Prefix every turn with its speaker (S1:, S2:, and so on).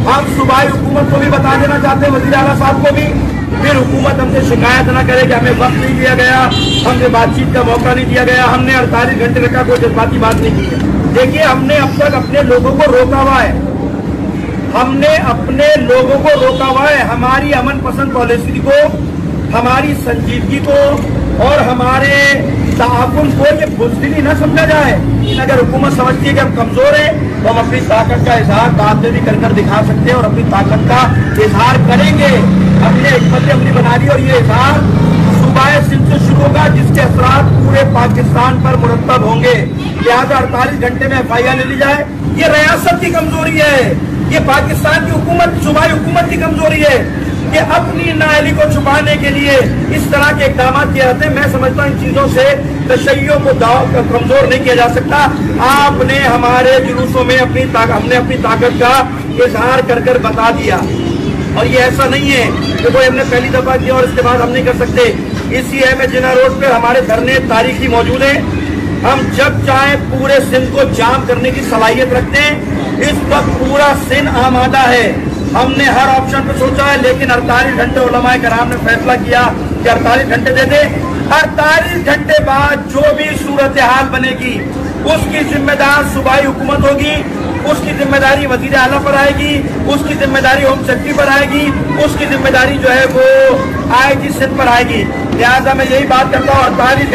S1: हम सूबाई हुकूमत को भी बता देना चाहते हैं, वज़ीर आला साहब को भी, फिर हुकूमत हमसे शिकायत न करे कि हमें वक्त नहीं दिया गया, हमसे बातचीत का मौका नहीं दिया गया, हमने 48 घंटे रखा, कोई जज्बाती बात नहीं की है। देखिए, हमने अब तक अपने लोगों को रोका हुआ है, हमने अपने लोगों को रोका हुआ है। हमारी अमन पसंद पॉलिसी को, हमारी संजीदगी को और हमारे ताउन को ये बुज़दिली न समझा जाए। अगर हुकूमत समझती है कि हम कमजोर हैं तो हम अपनी ताकत का इजहार बाद में भी कर दिखा सकते हैं और अपनी ताकत का इजहार करेंगे। हमने हिकमत अमली बना ली और ये इजहार सूबाए सिंध से शुरू होगा, जिसके असरात पूरे पाकिस्तान पर मुरतब होंगे। लिहाजा 48 घंटे में FIR ले ली जाए, ये रियासत की कमजोरी है, ये पाकिस्तान की हुकूमत, सूबाई हुकूमत की कमजोरी है कि अपनी नाअहली को छुपाने के लिए इस तरह के इक़दाम किए जाते हैं। मैं समझता हूँ इन चीजों से तशय्युओं को कमजोर नहीं किया जा सकता। आपने हमारे जुलूसों में हमने अपनी ताकत का इजहार कर बता दिया, और ये ऐसा नहीं है कि कोई हमने पहली दफा किया और इसके बाद हम नहीं कर सकते। इसी में जिना रोड पे हमारे धरने तारीखी मौजूद हैं, हम जब चाहे पूरे सिंध को जाम करने की सलाहियत रखते हैं। इस वक्त पूरा सिंध आमादा है, हमने हर ऑप्शन पे सोचा है, लेकिन 48 घंटे उलमाए कराम ने फैसला किया कि 48 घंटे दे दे। 48 घंटे बाद जो भी सूरत हाल बनेगी उसकी जिम्मेदार सूबाई हुकूमत होगी, उसकी जिम्मेदारी वजीर आला पर आएगी, उसकी जिम्मेदारी होम सेक्रेटरी पर आएगी, उसकी जिम्मेदारी जो है वो IG सिंध पर आएगी। लिहाजा मैं यही बात करता हूँ, 48